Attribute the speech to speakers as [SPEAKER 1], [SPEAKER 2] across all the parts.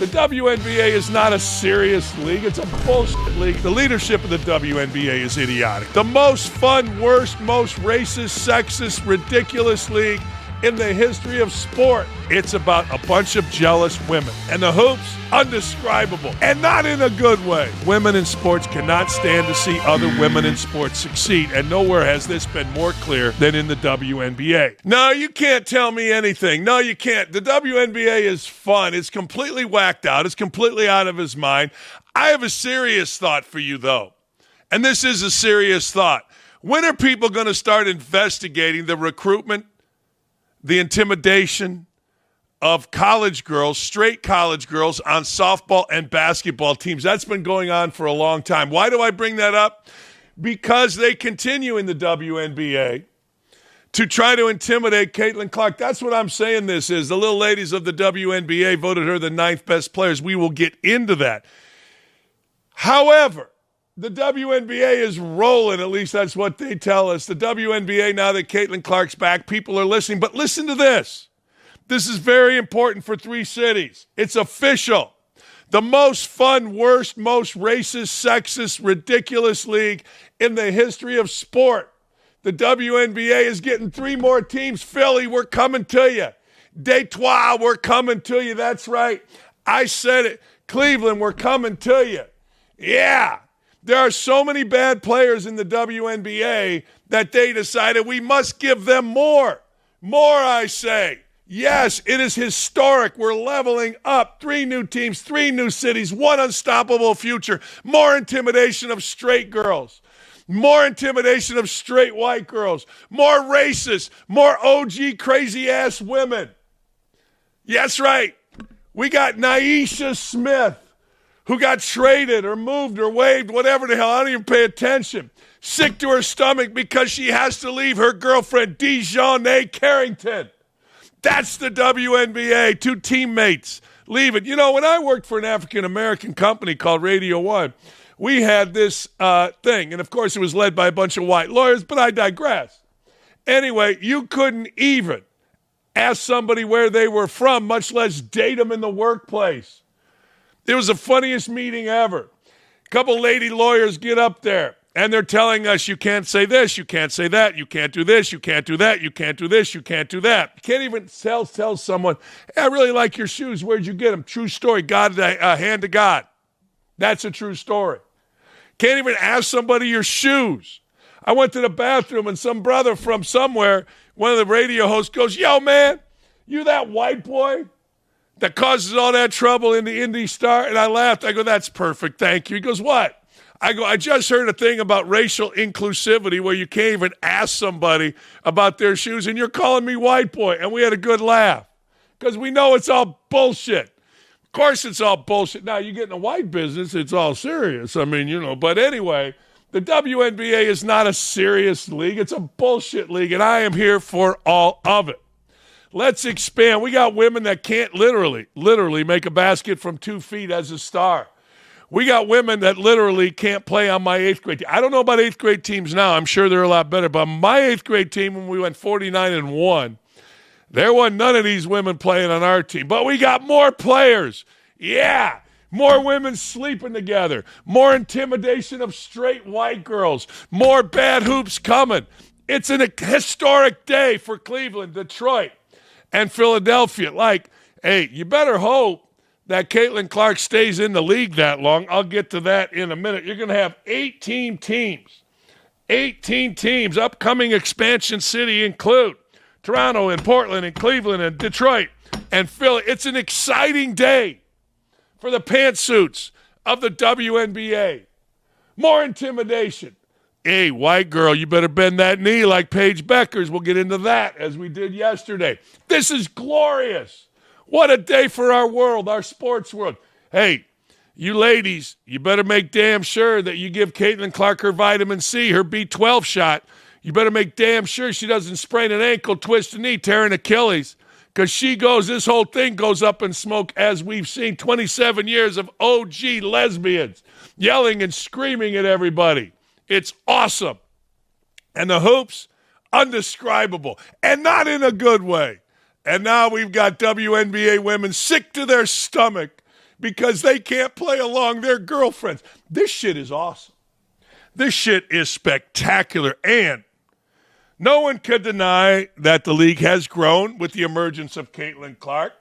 [SPEAKER 1] The WNBA is not a serious league. It's a bullshit league. The leadership of the WNBA is idiotic. The most fun, worst, most racist, sexist, ridiculous league in the history of sport. It's about a bunch of jealous women. And the hoops, undescribable. And not in a good way. Women in sports cannot stand to see other women in sports succeed. And nowhere has this been more clear than in the WNBA. No, you can't tell me anything. No, you can't. The WNBA is fun. It's completely whacked out. It's completely out of his mind. I have a serious thought for you, though. And this is a serious thought. When are people going to start investigating the recruitment, the intimidation of college girls, straight college girls on softball and basketball teams? That's been going on for a long time. Why do I bring that up? Because they continue in the WNBA to try to intimidate Caitlin Clark. That's what I'm saying this is. The little ladies of the WNBA voted her the 9th best players. We will get into that. However, the WNBA is rolling, at least that's what they tell us. The WNBA, now that Caitlin Clark's back, people are listening. But listen to this. This is very important for 3 cities. It's official. The most fun, worst, most racist, sexist, ridiculous league in the history of sport. The WNBA is getting 3 more teams. Philly, we're coming to you. Detroit, we're coming to you. That's right. I said it. Cleveland, we're coming to you. Yeah. There are so many bad players in the WNBA that they decided we must give them more. More, I say. Yes, it is historic. We're leveling up. 3 new teams, 3 new cities, 1 unstoppable future. More intimidation of straight girls. More intimidation of straight white girls. More racist. More OG crazy-ass women. Yes, right. We got Naisha Smith, who got traded or moved or waived, whatever the hell. I don't even pay attention. Sick to her stomach because she has to leave her girlfriend, Dejounte Carrington. That's the WNBA. 2 teammates leave it. You know, when I worked for an African-American company called Radio One, we had this thing. And, of course, it was led by a bunch of white lawyers, but I digress. Anyway, you couldn't even ask somebody where they were from, much less date them in the workplace. It was the funniest meeting ever. A couple lady lawyers get up there, and they're telling us you can't say this, you can't say that, you can't do this, you can't do that, you can't do this, you can't do that. You can't even tell someone, hey, I really like your shoes. Where'd you get them? True story. God, hand to God. That's a true story. Can't even ask somebody your shoes. I went to the bathroom, and some brother from somewhere, one of the radio hosts goes, yo, man, you that white boy that causes all that trouble in the Indy Star? And I laughed. I go, that's perfect, thank you. He goes, what? I go, I just heard a thing about racial inclusivity where you can't even ask somebody about their shoes, and you're calling me white boy. And we had a good laugh because we know it's all bullshit. Of course it's all bullshit. Now, you get in the white business, it's all serious. I mean, you know, but anyway, the WNBA is not a serious league. It's a bullshit league, and I am here for all of it. Let's expand. We got women that can't literally make a basket from 2 feet as a star. We got women that literally can't play on my 8th grade team. I don't know about 8th grade teams now. I'm sure they're a lot better. But my 8th grade team, when we went 49-1, there wasn't none of these women playing on our team. But we got more players. Yeah. More women sleeping together. More intimidation of straight white girls. More bad hoops coming. It's an historic day for Cleveland, Detroit, and Philadelphia. Like, hey, you better hope that Caitlin Clark stays in the league that long. I'll get to that in a minute. You're going to have 18 teams. 18 teams. Upcoming expansion city include Toronto and Portland and Cleveland and Detroit and Philly. It's an exciting day for the pantsuits of the WNBA. More intimidation. Hey, white girl, you better bend that knee like Paige Beckers. We'll get into that as we did yesterday. This is glorious. What a day for our world, our sports world. Hey, you ladies, you better make damn sure that you give Caitlin Clark her vitamin C, her B12 shot. You better make damn sure she doesn't sprain an ankle, twist a knee, tear an Achilles. Because this whole thing goes up in smoke, as we've seen 27 years of OG lesbians yelling and screaming at everybody. It's awesome. And the hoops, undescribable. And not in a good way. And now we've got WNBA women sick to their stomach because they can't play along their girlfriends. This shit is awesome. This shit is spectacular. And no one could deny that the league has grown with the emergence of Caitlin Clark.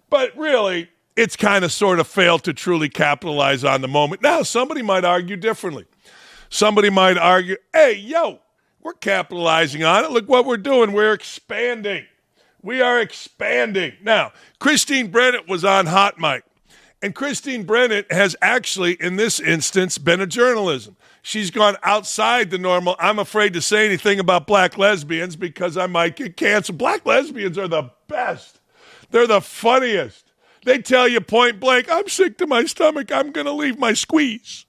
[SPEAKER 1] But really, it's kind of sort of failed to truly capitalize on the moment. Now, somebody might argue differently. Somebody might argue, hey, yo, we're capitalizing on it. Look what we're doing. We're expanding. We are expanding. Now, Christine Brennett was on Hot Mic. And Christine Brennett has actually, in this instance, been a journalism. She's gone outside the normal. I'm afraid to say anything about black lesbians because I might get canceled. Black lesbians are the best. They're the funniest. They tell you point blank, I'm sick to my stomach. I'm going to leave my squeeze.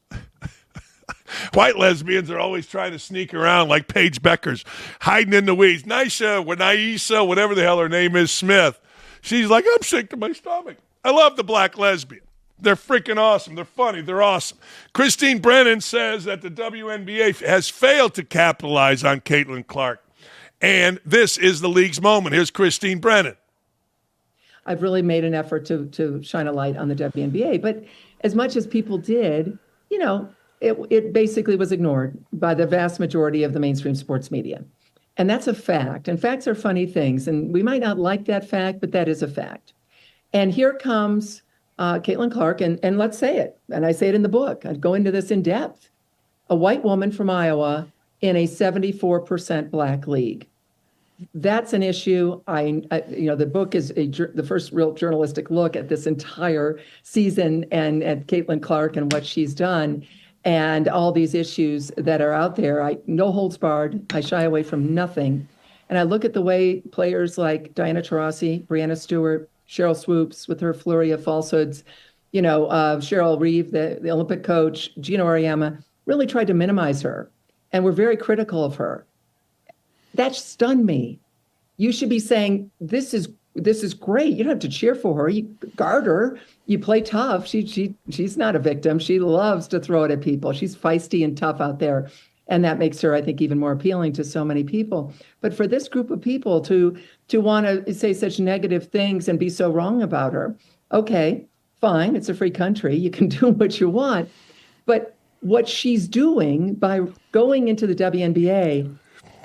[SPEAKER 1] White lesbians are always trying to sneak around like Paige Beckers, hiding in the weeds. Naisha, whatever the hell her name is, Smith. She's like, I'm sick to my stomach. I love the black lesbian. They're freaking awesome. They're funny. They're awesome. Christine Brennan says that the WNBA has failed to capitalize on Caitlin Clark. And this is the league's moment. Here's Christine Brennan.
[SPEAKER 2] I've really made an effort to shine a light on the WNBA. But as much as people did, it basically was ignored by the vast majority of the mainstream sports media. And that's a fact. And facts are funny things. And we might not like that fact, but that is a fact. And here comes Caitlin Clark, and let's say it. And I say it in the book. I'd go into this in depth. A white woman from Iowa in a 74% black league. That's an issue. The book is the first real journalistic look at this entire season and at Caitlin Clark and what she's done and all these issues that are out there. No holds barred. I shy away from nothing. And I look at the way players like Diana Taurasi, Brianna Stewart, Cheryl Swoops with her flurry of falsehoods, Cheryl Reeve, the Olympic coach, Gina Auriemma, really tried to minimize her and were very critical of her. That stunned me. You should be saying, this is great. You don't have to cheer for her. You guard her. You play tough. She's not a victim. She loves to throw it at people. She's feisty and tough out there. And that makes her, I think, even more appealing to so many people. But for this group of people to want to say such negative things and be so wrong about her, okay, fine. It's a free country. You can do what you want. But what she's doing by going into the WNBA,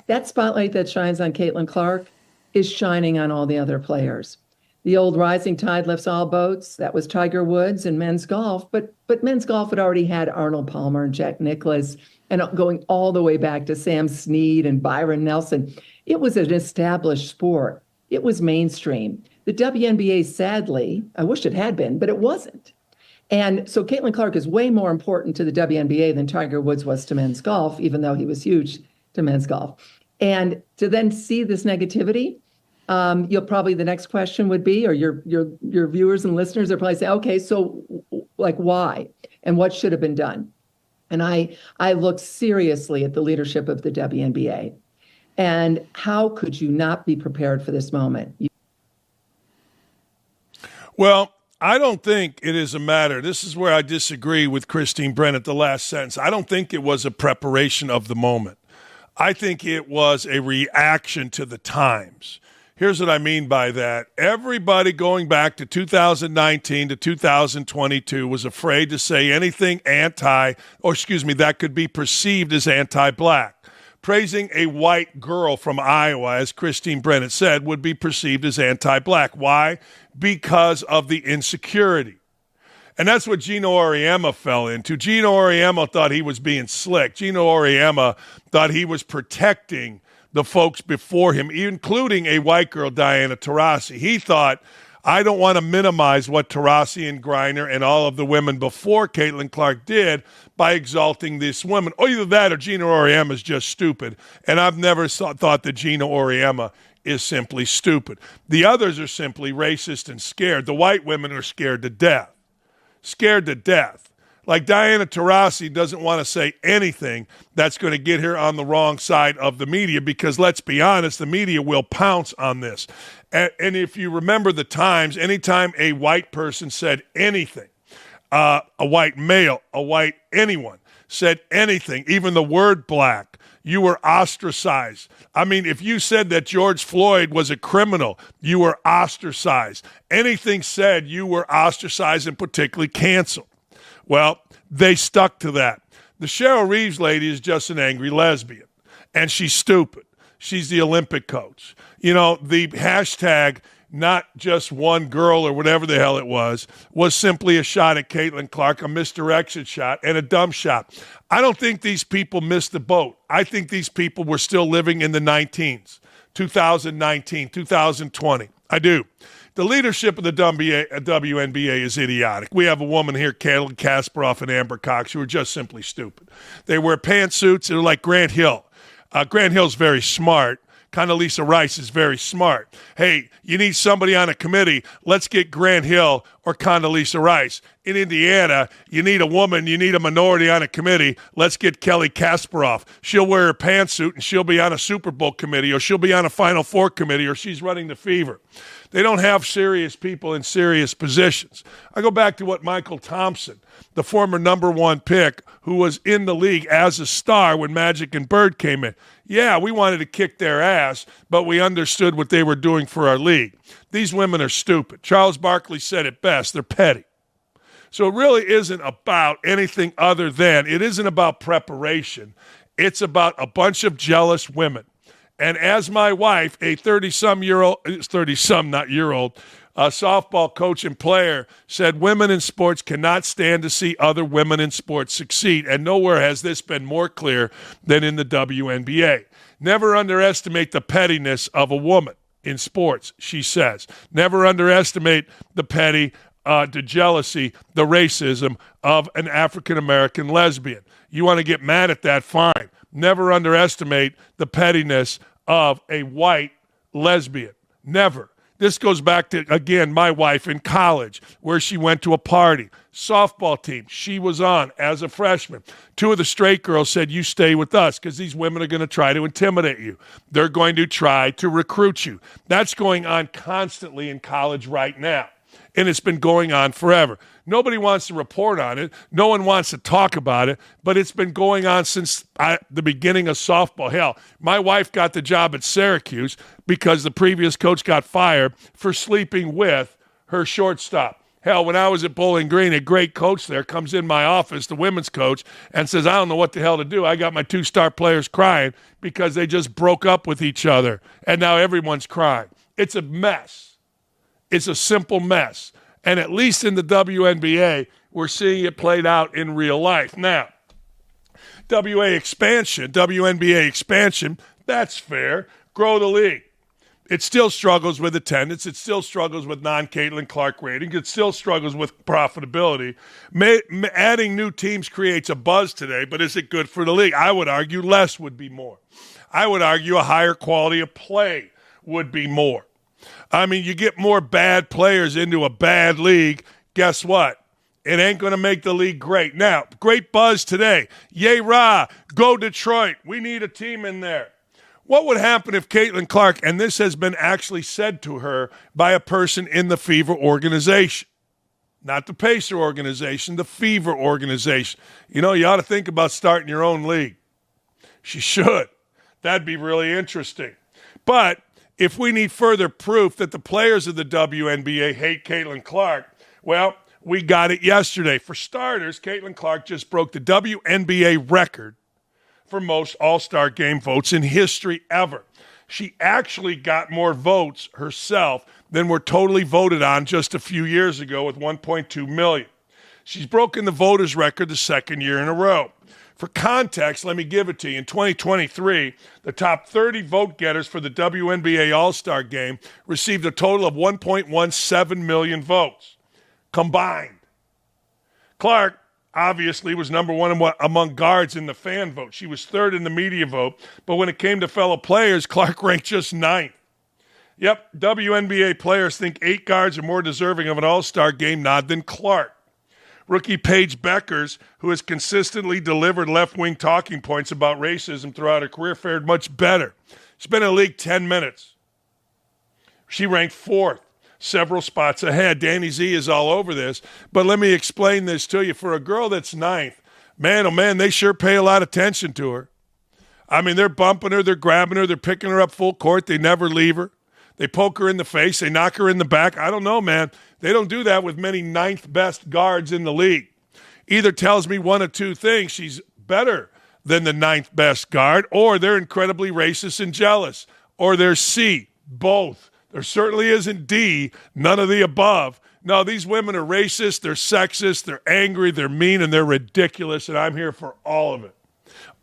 [SPEAKER 2] that spotlight that shines on Caitlin Clark is shining on all the other players. The old rising tide lifts all boats. That was Tiger Woods and men's golf. But men's golf had already had Arnold Palmer and Jack Nicklaus, and going all the way back to Sam Snead and Byron Nelson. It was an established sport. It was mainstream. The WNBA, sadly, I wish it had been, but it wasn't. And so Caitlin Clark is way more important to the WNBA than Tiger Woods was to men's golf, even though he was huge to men's golf. And to then see this negativity, the next question would be, or your viewers and listeners are probably saying, okay, so like why? And what should have been done? And I look seriously at the leadership of the WNBA. And how could you not be prepared for this moment?
[SPEAKER 1] Well, I don't think it is a matter. This is where I disagree with Christine Brennan, the last sentence. I don't think it was a preparation of the moment. I think it was a reaction to the times. Here's what I mean by that. Everybody going back to 2019 to 2022 was afraid to say anything that could be perceived as anti-black. Praising a white girl from Iowa, as Christine Brennan said, would be perceived as anti-black. Why? Because of the insecurity. And that's what Gino Auriemma fell into. Gino Auriemma thought he was being slick. Gino Auriemma thought he was protecting the folks before him, including a white girl, Diana Taurasi. He thought, I don't want to minimize what Taurasi and Griner and all of the women before Caitlin Clark did by exalting this woman. Or either that or Gino Auriemma is just stupid. And I've never thought that Gino Auriemma is simply stupid. The others are simply racist and scared. The white women are scared to death. Scared to death. Like Diana Taurasi doesn't want to say anything that's going to get her on the wrong side of the media because, let's be honest, the media will pounce on this. And if you remember the times, anytime a white person said anything, a white male, a white anyone, said anything, even the word black, you were ostracized. I mean, if you said that George Floyd was a criminal, you were ostracized. Anything said, you were ostracized and particularly canceled. Well, they stuck to that. The Cheryl Reeves lady is just an angry lesbian, and she's stupid. She's the Olympic coach. You know, the hashtag, not just one girl or whatever the hell it was simply a shot at Caitlin Clark, a misdirection shot, and a dumb shot. I don't think these people missed the boat. I think these people were still living in the 19s, 2019, 2020. I do. The leadership of the WNBA is idiotic. We have a woman here, Caitlin Kasparov and Amber Cox, who are just simply stupid. They wear pantsuits. They're like Grant Hill. Grant Hill's very smart. Condoleezza Rice is very smart. Hey, you need somebody on a committee. Let's get Grant Hill or Condoleezza Rice. In Indiana, you need a woman. You need a minority on a committee. Let's get Kelly Kasparov. She'll wear a pantsuit and she'll be on a Super Bowl committee, or she'll be on a Final Four committee, or she's running the Fever. They don't have serious people in serious positions. I go back to what Michael Thompson, the former number one pick, who was in the league as a star when Magic and Bird came in. Yeah, we wanted to kick their ass, but we understood what they were doing for our league. These women are stupid. Charles Barkley said it best. They're petty. So it really isn't about anything other than, it isn't about preparation. It's about a bunch of jealous women. And as my wife, a 30-some-year-old, softball coach and player, said, women in sports cannot stand to see other women in sports succeed. And nowhere has this been more clear than in the WNBA. Never underestimate the pettiness of a woman in sports, she says. Never underestimate the petty, the jealousy, the racism of an African-American lesbian. You want to get mad at that, fine. Never underestimate the pettiness of a white lesbian. Never. This goes back to, again, my wife in college, where she went to a party. Softball team she was on as a freshman. Two of the straight girls said, you stay with us because these women are going to try to intimidate you. They're going to try to recruit you. That's going on constantly in college right now. And it's been going on forever. Nobody wants to report on it. No one wants to talk about it. But it's been going on since the beginning of softball. Hell, my wife got the job at Syracuse because the previous coach got fired for sleeping with her shortstop. Hell, when I was at Bowling Green, a great coach there comes in my office, the women's coach, and says, I don't know what the hell to do. I got my two star players crying because they just broke up with each other. And now everyone's crying. It's a mess. It's a simple mess. And at least in the WNBA, we're seeing it played out in real life. Now, WNBA expansion, that's fair. Grow the league. It still struggles with attendance. It still struggles with non-Caitlin Clark rating. It still struggles with profitability. Adding new teams creates a buzz today, but is it good for the league? I would argue less would be more. I would argue a higher quality of play would be more. I mean, you get more bad players into a bad league, guess what? It ain't going to make the league great. Now, great buzz today. Yay, rah, go Detroit. We need a team in there. What would happen if Caitlin Clark, and this has been actually said to her by a person in the Fever organization, not the Pacer organization, the Fever organization. You know, you ought to think about starting your own league. She should. That'd be really interesting. But if we need further proof that the players of the WNBA hate Caitlin Clark, well, we got it yesterday. For starters, Caitlin Clark just broke the WNBA record for most All-Star Game votes in history ever. She actually got more votes herself than were totally voted on just a few years ago with 1.2 million. She's broken the voters' record the second year in a row. For context, let me give it to you. In 2023, the top 30 vote getters for the WNBA All-Star Game received a total of 1.17 million votes combined. Clark obviously was number one among guards in the fan vote. She was third in the media vote, but when it came to fellow players, Clark ranked just ninth. Yep, WNBA players think 8 guards are more deserving of an All-Star Game nod than Clark. Rookie Paige Beckers, who has consistently delivered left-wing talking points about racism throughout her career, fared much better. She's been in the league 10 minutes. She ranked 4th, several spots ahead. Danny Z is all over this, but let me explain this to you. For a girl that's 9th, Man, oh man, they sure pay a lot of attention to her. I mean, they're bumping her, they're grabbing her, they're picking her up full court. They never leave her. They poke her in the face. They knock her in the back. I don't know, man. They don't do that with many ninth best guards in the league. Either tells me one of two things. She's better than the ninth best guard, or they're incredibly racist and jealous, or they're C, both. There certainly isn't D, none of the above. No, these women are racist, they're sexist, they're angry, they're mean, and they're ridiculous, and I'm here for all of it.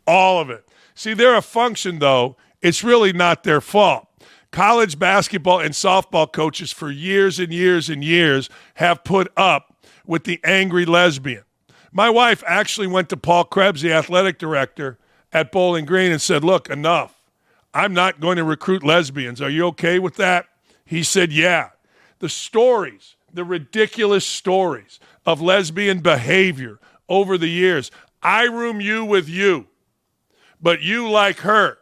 [SPEAKER 1] All of it. See, they're a function, though. It's really not their fault. College basketball and softball coaches for years and years and years have put up with the angry lesbian. My wife actually went to Paul Krebs, the athletic director at Bowling Green, and said, look, enough. I'm not going to recruit lesbians. Are you okay with that? He said, yeah. The stories, the ridiculous stories of lesbian behavior over the years. I room you with you, but you like her.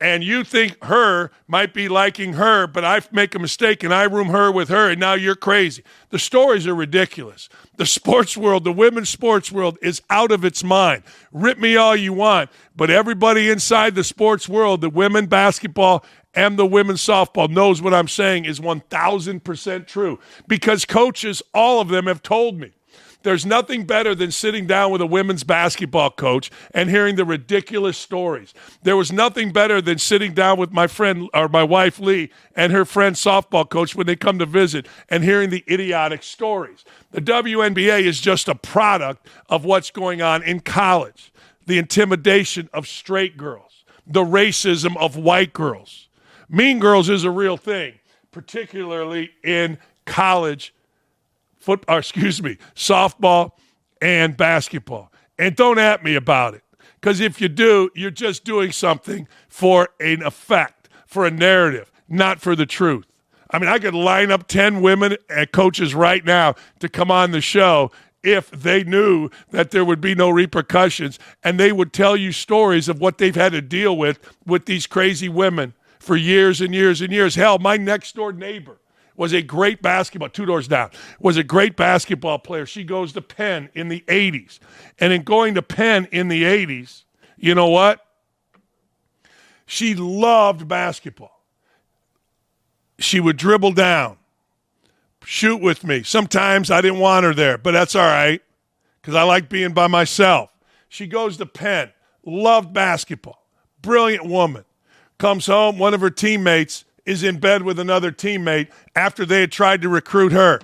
[SPEAKER 1] And you think her might be liking her, but I make a mistake and I room her with her, and now you're crazy. The stories are ridiculous. The sports world, the women's sports world is out of its mind. Rip me all you want, but everybody inside the sports world, the women basketball and the women's softball knows what I'm saying is 1,000% true, because coaches, all of them, have told me. There's nothing better than sitting down with a women's basketball coach and hearing the ridiculous stories. There was nothing better than sitting down with my friend or my wife Lee and her friend softball coach when they come to visit and hearing the idiotic stories. The WNBA is just a product of what's going on in college. The intimidation of straight girls, the racism of white girls. Mean girls is a real thing, particularly in college softball and basketball. And don't at me about it, because if you do, you're just doing something for an effect, for a narrative, not for the truth. I mean, I could line up 10 women and coaches right now to come on the show if they knew that there would be no repercussions, and they would tell you stories of what they've had to deal with these crazy women for years and years and years. Hell, my next door neighbor was a great basketball, 2 doors down, was a great basketball player. She goes to Penn in the 80s. And in going to Penn in the 80s, you know what? She loved basketball. She would dribble down, shoot with me. Sometimes I didn't want her there, but that's all right, because I like being by myself. She goes to Penn, loved basketball, brilliant woman. Comes home, one of her teammates is in bed with another teammate after they had tried to recruit her.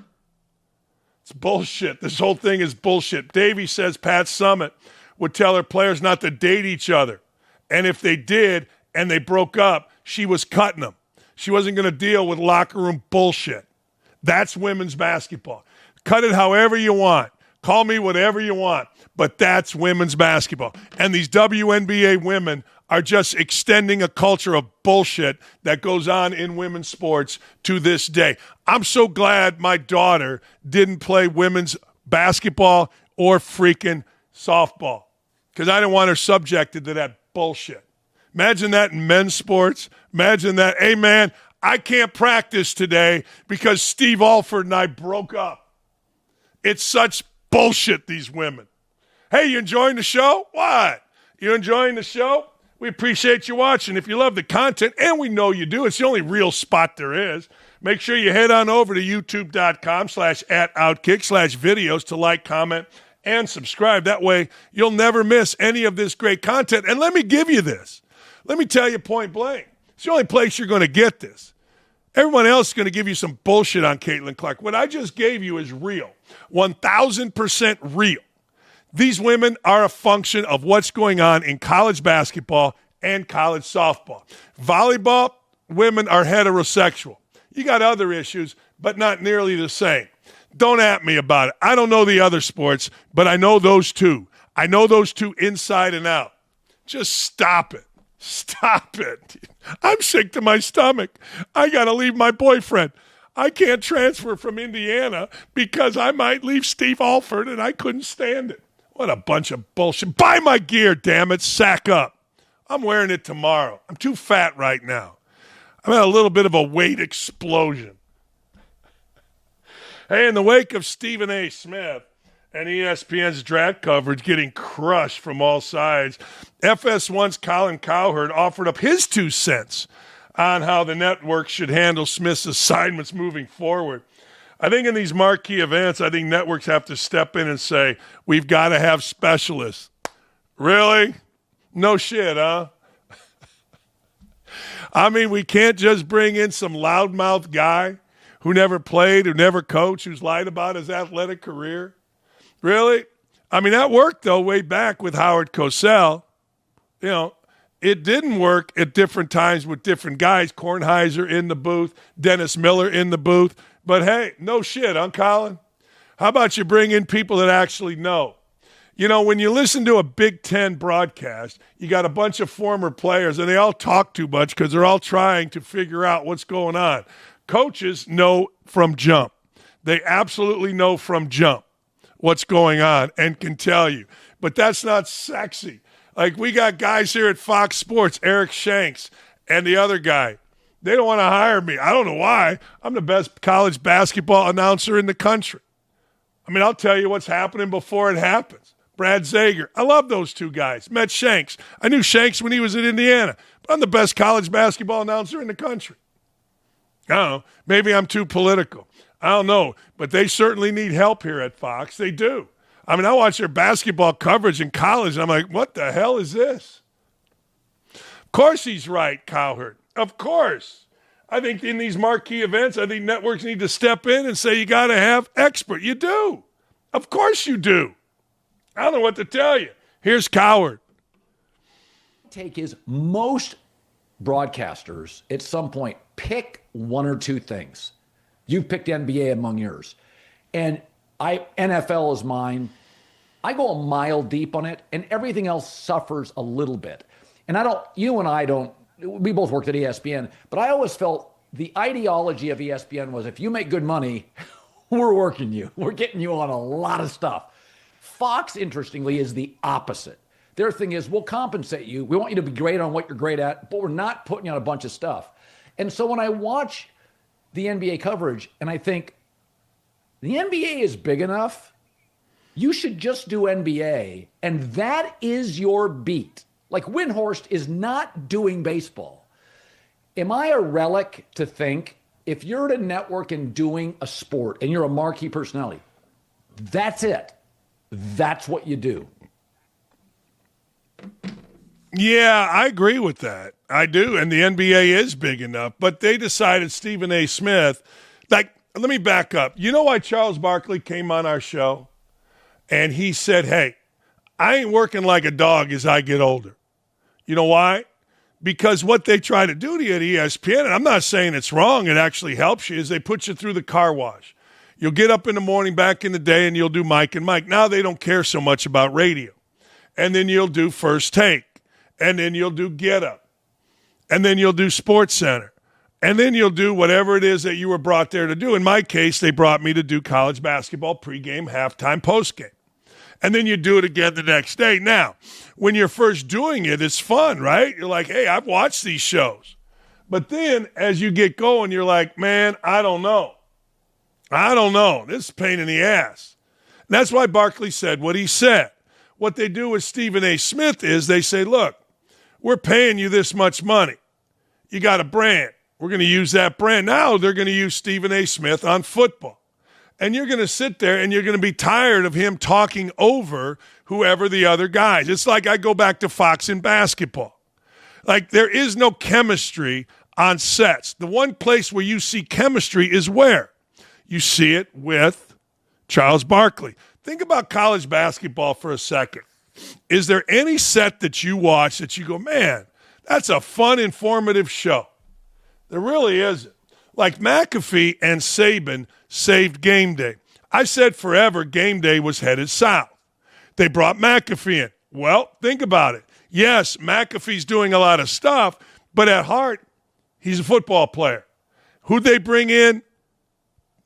[SPEAKER 1] It's bullshit. This whole thing is bullshit. Davey says Pat Summitt would tell her players not to date each other. And if they did and they broke up, she was cutting them. She wasn't going to deal with locker room bullshit. That's women's basketball. Cut it however you want. Call me whatever you want. But that's women's basketball. And these WNBA women are just extending a culture of bullshit that goes on in women's sports to this day. I'm so glad my daughter didn't play women's basketball or freaking softball, because I didn't want her subjected to that bullshit. Imagine that in men's sports. Imagine that, hey, man, I can't practice today because Steve Alford and I broke up. It's such bullshit, these women. Hey, you enjoying the show? What? You enjoying the show? We appreciate you watching. If you love the content, and we know you do, it's the only real spot there is, make sure you head on over to youtube.com/@OutKick/videos to like, comment, and subscribe. That way, you'll never miss any of this great content. And let me give you this. Let me tell you point blank. It's the only place you're going to get this. Everyone else is going to give you some bullshit on Caitlin Clark. What I just gave you is real. 1,000% real. These women are a function of what's going on in college basketball and college softball. Volleyball, women are heterosexual. You got other issues, but not nearly the same. Don't at me about it. I don't know the other sports, but I know those two. I know those two inside and out. Just stop it. Stop it. I'm sick to my stomach. I got to leave my boyfriend. I can't transfer from Indiana because I might leave Steve Alford, and I couldn't stand it. What a bunch of bullshit. Buy my gear, damn it. Sack up. I'm wearing it tomorrow. I'm too fat right now. I'm at a little bit of a weight explosion. Hey, in the wake of Stephen A. Smith And ESPN's draft coverage getting crushed from all sides. FS1's Colin Cowherd offered up his 2 cents on how the network should handle Smith's assignments moving forward. I think in these marquee events, I think networks have to step in and say, we've got to have specialists. Really? No shit, huh? I mean, we can't just bring in some loudmouth guy who never played, who never coached, who's lied about his athletic career. Really? I mean, that worked, though, way back with Howard Cosell. You know, it didn't work at different times with different guys. Kornheiser in the booth, Dennis Miller in the booth. But, hey, no shit, huh, Colin? How about you bring in people that actually know? You know, when you listen to a Big Ten broadcast, you got a bunch of former players, and they all talk too much because they're all trying to figure out what's going on. Coaches know from jump. They absolutely know from jump what's going on and can tell you. But that's not sexy. Like, we got guys here at Fox Sports, Eric Shanks and the other guy. They don't want to hire me. I don't know why. I'm the best college basketball announcer in the country. I mean, I'll tell you what's happening before it happens. Brad Zager. I love those 2 guys. Met Shanks. I knew Shanks when he was at Indiana. But I'm the best college basketball announcer in the country. I don't know. Maybe I'm too political. I don't know. But they certainly need help here at Fox. They do. I mean, I watch their basketball coverage in college, and I'm like, what the hell is this? Of course he's right, Cowherd. Of course. I think in these marquee events, I think networks need to step in and say you got to have expert. You do. Of course you do. I don't know what to tell you. Here's Cowherd.
[SPEAKER 3] Take is most broadcasters at some point pick 1 or 2 things. You've picked NBA among yours. And NFL is mine. I go a mile deep on it, and everything else suffers a little bit. And we both worked at ESPN, but I always felt the ideology of ESPN was if you make good money, we're working you. We're getting you on a lot of stuff. Fox, interestingly, is the opposite. Their thing is, we'll compensate you. We want you to be great on what you're great at, but we're not putting you on a bunch of stuff. And so when I watch the NBA coverage and I think, the NBA is big enough, you should just do NBA, and that is your beat. Like, Windhorst is not doing baseball. Am I a relic to think if you're at a network and doing a sport and you're a marquee personality, that's it? That's what you do.
[SPEAKER 1] Yeah, I agree with that. I do. And the NBA is big enough. But they decided Stephen A. Smith, like, let me back up. You know why Charles Barkley came on our show? And he said, hey, I ain't working like a dog as I get older. You know why? Because what they try to do to you at ESPN, and I'm not saying it's wrong, it actually helps you, is they put you through the car wash. You'll get up in the morning back in the day and you'll do Mike and Mike. Now they don't care so much about radio. And then you'll do First Take. And then you'll do Get Up. And then you'll do Sports Center. And then you'll do whatever it is that you were brought there to do. In my case, they brought me to do college basketball pregame, halftime, postgame. And then you do it again the next day. Now, when you're first doing it, it's fun, right? You're like, hey, I've watched these shows. But then as you get going, you're like, man, I don't know. This is a pain in the ass. And that's why Barkley said what he said. What they do with Stephen A. Smith is they say, look, we're paying you this much money. You got a brand. We're going to use that brand. Now they're going to use Stephen A. Smith on football. And you're going to sit there and you're going to be tired of him talking over whoever the other guys. It's like I go back to Fox in basketball. Like, there is no chemistry on sets. The one place where you see chemistry is where? You see it with Charles Barkley. Think about college basketball for a second. Is there any set that you watch that you go, man, that's a fun, informative show? There really isn't. Like McAfee and Saban saved Game Day. I said forever Game Day was headed south. They brought McAfee in. Well, think about it. Yes, McAfee's doing a lot of stuff, but at heart, he's a football player. Who'd they bring in?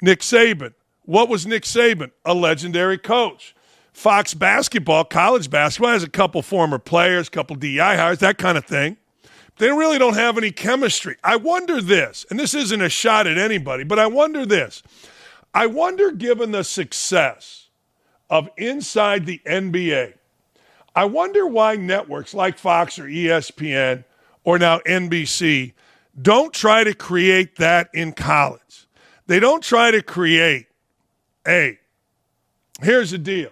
[SPEAKER 1] Nick Saban. What was Nick Saban? A legendary coach. Fox basketball, college basketball, has a couple former players, a couple DI hires, that kind of thing. They really don't have any chemistry. I wonder this, and this isn't a shot at anybody, but I wonder this. I wonder, given the success of inside the NBA. I wonder why networks like Fox or ESPN or now NBC don't try to create that in college. They don't try to create, hey, here's the deal.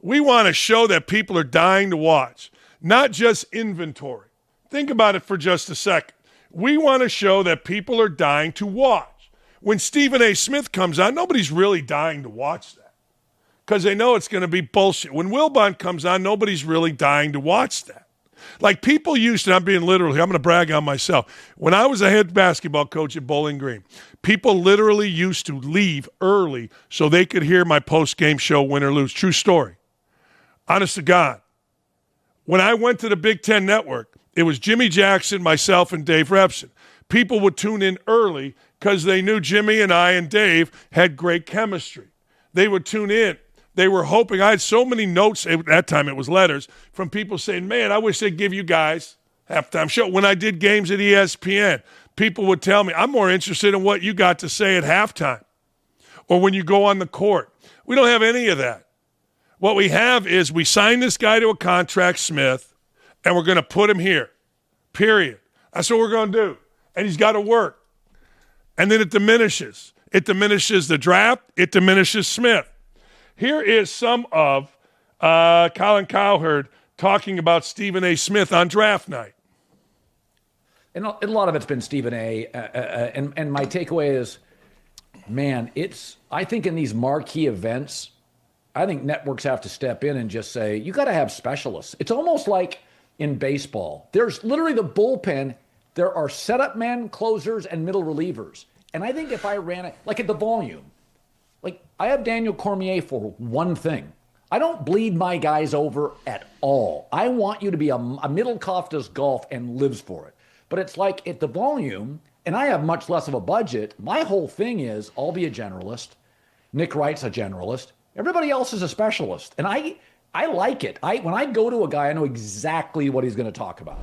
[SPEAKER 1] We want to show that people are dying to watch, not just inventory. Think about it for just a second. We want to show that people are dying to watch. When Stephen A. Smith comes on, nobody's really dying to watch that because they know it's going to be bullshit. When Wilbon comes on, nobody's really dying to watch that. Like people used to, I'm being literally, I'm going to brag on myself. When I was a head basketball coach at Bowling Green, people literally used to leave early so they could hear my post-game show, win or lose. True story. Honest to God. When I went to the Big Ten Network, it was Jimmy Jackson, myself, and Dave Repson. People would tune in early because they knew Jimmy and I and Dave had great chemistry. They would tune in. They were hoping. I had so many notes, at that time it was letters, from people saying, man, I wish they'd give you guys halftime show. When I did games at ESPN, people would tell me, I'm more interested in what you got to say at halftime or when you go on the court. We don't have any of that. What we have is we signed this guy to a contract, Smith, and we're going to put him here, period. That's what we're going to do. And he's got to work. And then it diminishes. It diminishes the draft. It diminishes Smith. Here is some of Colin Cowherd talking about Stephen A. Smith on draft night.
[SPEAKER 3] And a lot of it's been Stephen A. And my takeaway is, man, I think in these marquee events, I think networks have to step in and just say, you got to have specialists. It's almost like in baseball. There's literally the bullpen. There are setup men, closers, and middle relievers. And I think if I ran it, like at the volume, like I have Daniel Cormier for one thing. I don't bleed my guys over at all. I want you to be a Middlecoff does golf and lives for it. But it's like at the volume, and I have much less of a budget. My whole thing is I'll be a generalist. Nick Wright's a generalist. Everybody else is a specialist. And I like it. When I go to a guy, I know exactly what he's going to talk about.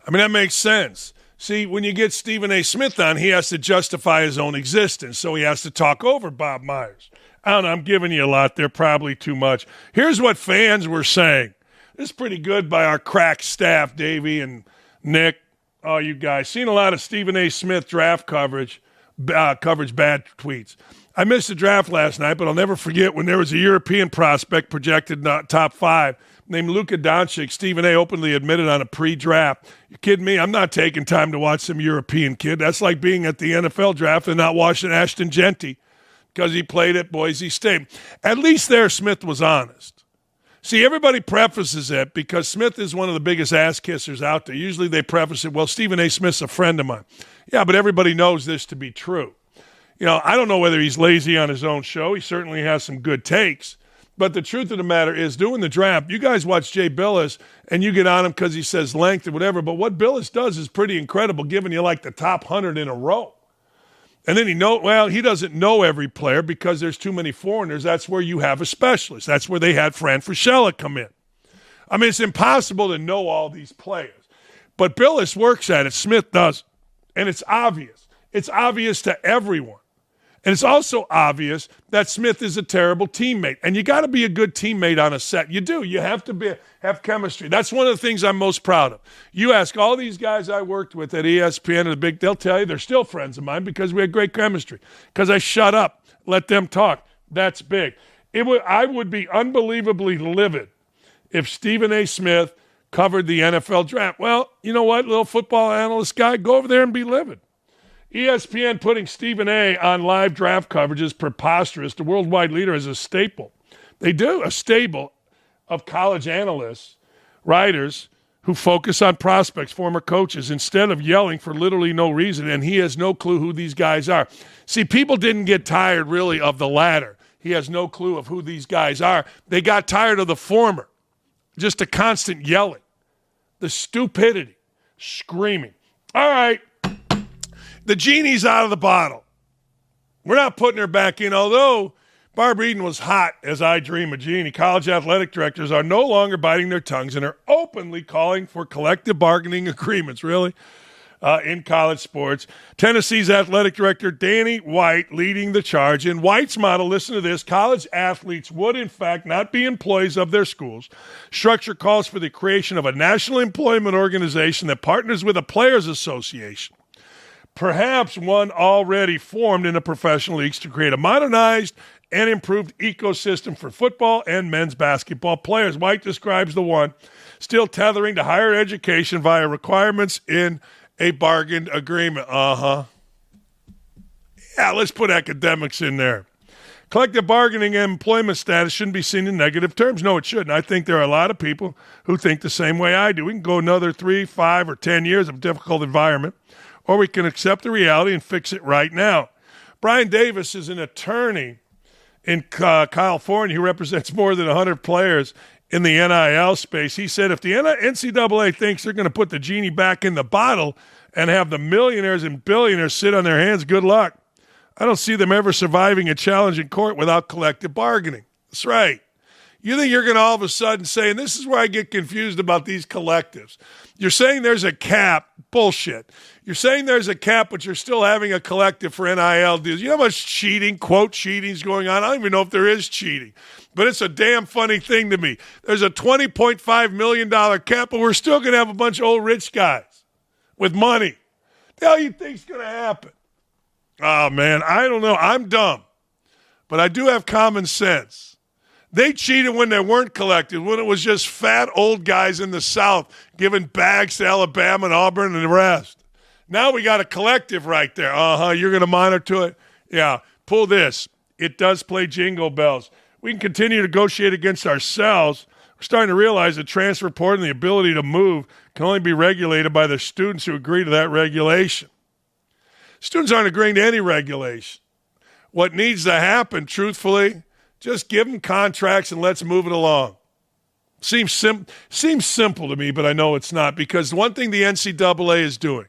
[SPEAKER 1] I mean, that makes sense. See, when you get Stephen A. Smith on, he has to justify his own existence, so he has to talk over Bob Myers. I don't know, I'm giving you a lot there, probably too much. Here's what fans were saying. This is pretty good by our crack staff, Davey and Nick. Oh, you guys. Seen a lot of Stephen A. Smith draft coverage, bad tweets. I missed the draft last night, but I'll never forget when there was a European prospect projected top 5 named Luka Doncic. Stephen A. openly admitted on a pre-draft, you kidding me? I'm not taking time to watch some European kid. That's like being at the NFL draft and not watching Ashton Genty because he played at Boise State. At least there Smith was honest. See, everybody prefaces it because Smith is one of the biggest ass kissers out there. Usually they preface it, well, Stephen A. Smith's a friend of mine. Yeah, but everybody knows this to be true. You know, I don't know whether he's lazy on his own show. He certainly has some good takes. But the truth of the matter is, doing the draft, you guys watch Jay Billis, and you get on him because he says length or whatever. But what Billis does is pretty incredible, giving you like the top 100 in a row. And then he doesn't know every player because there's too many foreigners. That's where you have a specialist. That's where they had Fran Fraschilla come in. I mean, it's impossible to know all these players. But Billis works at it. Smith does. And it's obvious. It's obvious to everyone. And it's also obvious that Smith is a terrible teammate. And you got to be a good teammate on a set. You do. You have to have chemistry. That's one of the things I'm most proud of. You ask all these guys I worked with at ESPN and they'll tell you they're still friends of mine because we had great chemistry. Because I shut up, let them talk. That's big. I would be unbelievably livid if Stephen A. Smith covered the NFL draft. Well, you know what, little football analyst guy, go over there and be livid. ESPN putting Stephen A. on live draft coverage is preposterous. The worldwide leader is a staple. They do, a stable of college analysts, writers who focus on prospects, former coaches, instead of yelling for literally no reason, and he has no clue who these guys are. See, people didn't get tired, really, of the latter. He has no clue of who these guys are. They got tired of the former, just the constant yelling, the stupidity, screaming. All right. The genie's out of the bottle. We're not putting her back in, although Barbara Eden was hot as I dream of Genie. College athletic directors are no longer biting their tongues and are openly calling for collective bargaining agreements. Really? in college sports. Tennessee's athletic director, Danny White, leading the charge. In White's model, listen to this, college athletes would, in fact, not be employees of their schools. Structure calls for the creation of a national employment organization that partners with a players' association, perhaps one already formed in the professional leagues, to create a modernized and improved ecosystem for football and men's basketball players. White describes the one still tethering to higher education via requirements in a bargained agreement. Yeah, let's put academics in there. Collective bargaining and employment status shouldn't be seen in negative terms. No, it shouldn't. I think there are a lot of people who think the same way I do. We can go another 3, 5, or 10 years of difficult environment, or we can accept the reality and fix it right now. Brian Davis is an attorney in California who represents more than 100 players in the NIL space. He said if the NCAA thinks they're going to put the genie back in the bottle and have the millionaires and billionaires sit on their hands, good luck. I don't see them ever surviving a challenge in court without collective bargaining. That's right. You think you're going to all of a sudden say, and this is where I get confused about these collectives. You're saying there's a cap. Bullshit. You're saying there's a cap, but you're still having a collective for NIL deals. You know how much cheating, quote, cheating is going on? I don't even know if there is cheating. But it's a damn funny thing to me. There's a $20.5 million cap, but we're still going to have a bunch of old rich guys with money. What the hell you think's going to happen? Oh, man, I don't know. I'm dumb. But I do have common sense. They cheated when they weren't collected, when it was just fat old guys in the South giving bags to Alabama and Auburn and the rest. Now we got a collective right there. You're going to monitor it? Yeah, pull this. It does play jingle bells. We can continue to negotiate against ourselves. We're starting to realize that transfer portal and the ability to move can only be regulated by the students who agree to that regulation. Students aren't agreeing to any regulation. What needs to happen, truthfully, just give them contracts and let's move it along. Seems simple to me, but I know it's not, because one thing the NCAA is doing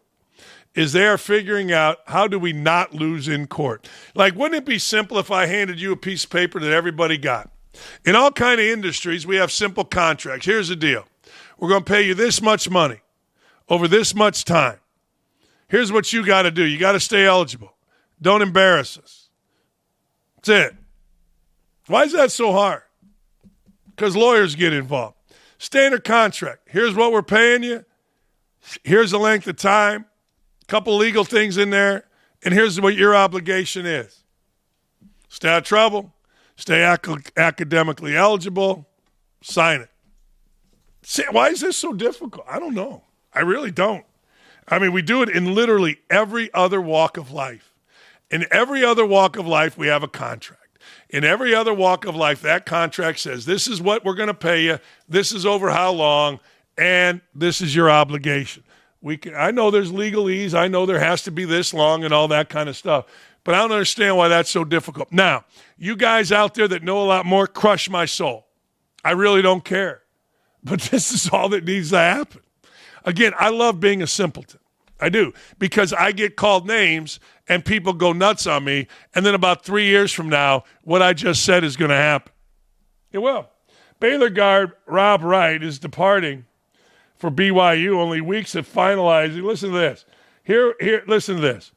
[SPEAKER 1] is they are figuring out how do we not lose in court. Like, wouldn't it be simple if I handed you a piece of paper that everybody got? In all kind of industries, we have simple contracts. Here's the deal. We're going to pay you this much money over this much time. Here's what you got to do. You got to stay eligible. Don't embarrass us. That's it. Why is that so hard? Because lawyers get involved. Standard contract. Here's what we're paying you. Here's the length of time. A couple legal things in there. And here's what your obligation is. Stay out of trouble. Stay academically eligible. Sign it. See, why is this so difficult? I don't know. I really don't. I mean, we do it in literally every other walk of life. In every other walk of life, we have a contract. In every other walk of life, that contract says, this is what we're going to pay you, this is over how long, and this is your obligation. I know there's legalese, I know there has to be this long and all that kind of stuff, but I don't understand why that's so difficult. Now, you guys out there that know a lot more, crush my soul. I really don't care. But this is all that needs to happen. Again, I love being a simpleton. I do, because I get called names and people go nuts on me, and then about 3 years from now, what I just said is going to happen. It will. Baylor guard Rob Wright is departing for BYU only weeks of finalizing. Listen to this. Listen to this.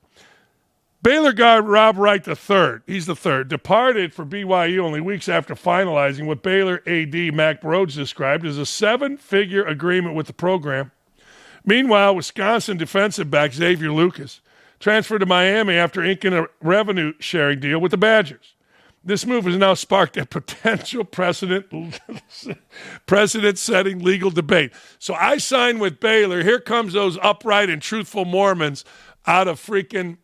[SPEAKER 1] Baylor guard Rob Wright III, he's the third, departed for BYU only weeks after finalizing what Baylor AD Mack Rhodes described as a 7-figure agreement with the program. Meanwhile, Wisconsin defensive back Xavier Lucas transferred to Miami after inking a revenue-sharing deal with the Badgers. This move has now sparked a potential precedent-setting legal debate. So I signed with Baylor. Here comes those upright and truthful Mormons out of freaking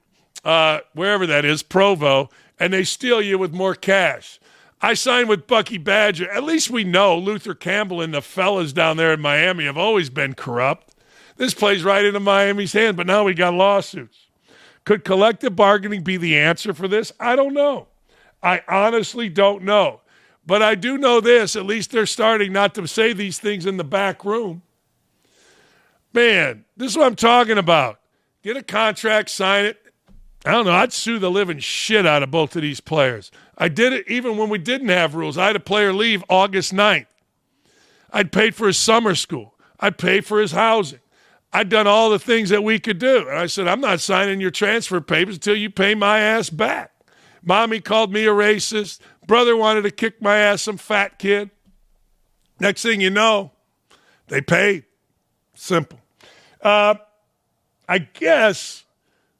[SPEAKER 1] wherever that is, Provo, and they steal you with more cash. I signed with Bucky Badger. At least we know Luther Campbell and the fellas down there in Miami have always been corrupt. This plays right into Miami's hand, but now we got lawsuits. Could collective bargaining be the answer for this? I don't know. I honestly don't know. But I do know this. At least they're starting not to say these things in the back room. Man, this is what I'm talking about. Get a contract, sign it. I don't know. I'd sue the living shit out of both of these players. I did it even when we didn't have rules. I had a player leave August 9th. I'd paid for his summer school. I'd paid for his housing. I'd done all the things that we could do. And I said, I'm not signing your transfer papers until you pay my ass back. Mommy called me a racist. Brother wanted to kick my ass, some fat kid. Next thing you know, they paid. Simple. I guess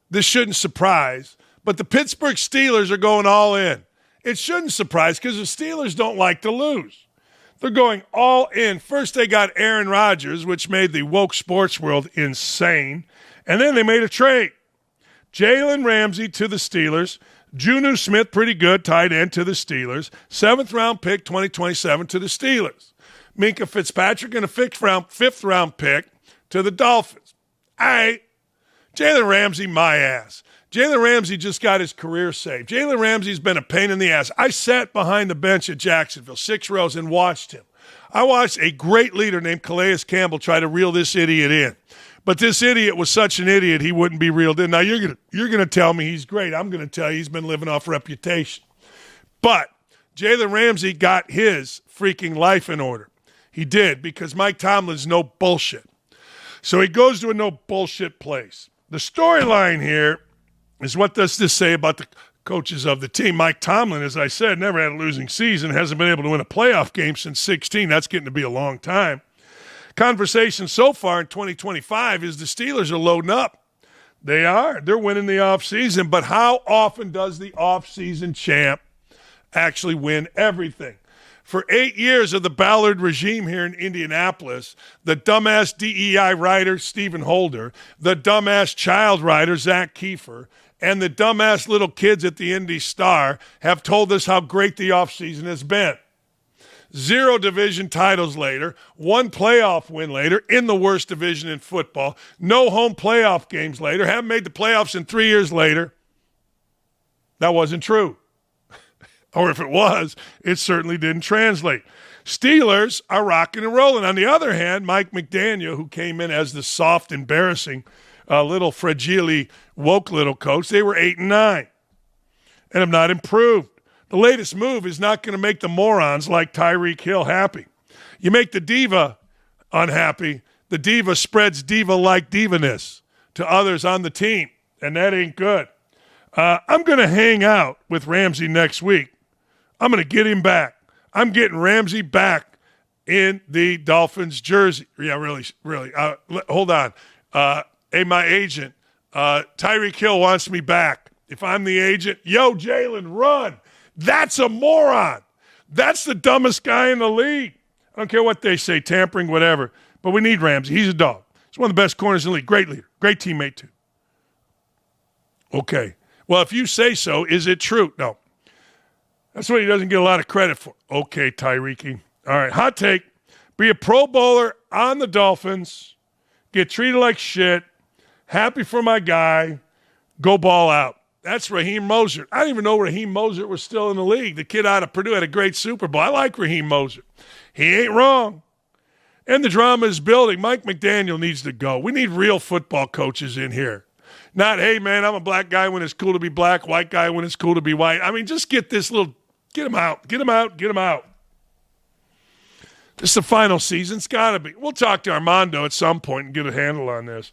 [SPEAKER 1] this shouldn't surprise, but the Pittsburgh Steelers are going all in. It shouldn't surprise because the Steelers don't like to lose. They're going all in. First, they got Aaron Rodgers, which made the woke sports world insane. And then they made a trade. Jalen Ramsey to the Steelers. Juju Smith, pretty good, tight end to the Steelers. 7th-round pick, 2027 to the Steelers. Minka Fitzpatrick and a 5th-round pick to the Dolphins. All right. Jalen Ramsey, my ass. Jalen Ramsey just got his career saved. Jalen Ramsey's been a pain in the ass. I sat behind the bench at Jacksonville, 6 rows, and watched him. I watched a great leader named Calais Campbell try to reel this idiot in. But this idiot was such an idiot he wouldn't be reeled in. Now, you're gonna tell me he's great. I'm going to tell you he's been living off reputation. But Jalen Ramsey got his freaking life in order. He did, because Mike Tomlin's no bullshit. So he goes to a no bullshit place. The storyline here is, what does this say about the coaches of the team? Mike Tomlin, as I said, never had a losing season, hasn't been able to win a playoff game since 16. That's getting to be a long time. Conversation so far in 2025 is the Steelers are loading up. They are. They're winning the offseason. But how often does the offseason champ actually win everything? For 8 years of the Ballard regime here in Indianapolis, the dumbass DEI writer, Stephen Holder, the dumbass child writer, Zach Kiefer, and the dumbass little kids at the Indy Star have told us how great the offseason has been. 0 division titles later, 1 playoff win later, in the worst division in football, no home playoff games later, haven't made the playoffs in 3 years later. That wasn't true. Or if it was, it certainly didn't translate. Steelers are rocking and rolling. On the other hand, Mike McDaniel, who came in as the soft, embarrassing, little fragile, woke little coach, they were 8-9 and have not improved. The latest move is not going to make the morons like Tyreek Hill happy. You make the diva unhappy, the diva spreads diva-like divaness to others on the team, and that ain't good. I'm going to hang out with Ramsey next week. I'm going to get him back. I'm getting Ramsey back in the Dolphins jersey. Yeah, really. Hold on. Hey, my agent, Tyreek Hill wants me back. If I'm the agent, yo, Jalen, run. That's a moron. That's the dumbest guy in the league. I don't care what they say, tampering, whatever. But we need Ramsey. He's a dog. He's one of the best corners in the league. Great leader. Great teammate, too. Okay. Well, if you say so, is it true? No. That's what he doesn't get a lot of credit for. Okay, Tyreek. All right, hot take. Be a Pro Bowler on the Dolphins. Get treated like shit. Happy for my guy. Go ball out. That's Raheem Mostert. I didn't even know Raheem Mostert was still in the league. The kid out of Purdue had a great Super Bowl. I like Raheem Mostert. He ain't wrong. And the drama is building. Mike McDaniel needs to go. We need real football coaches in here. Not, hey, man, I'm a black guy when it's cool to be black, white guy when it's cool to be white. I mean, just get this little, get him out. Get him out. Get him out. This is the final season. It's got to be. We'll talk to Armando at some point and get a handle on this.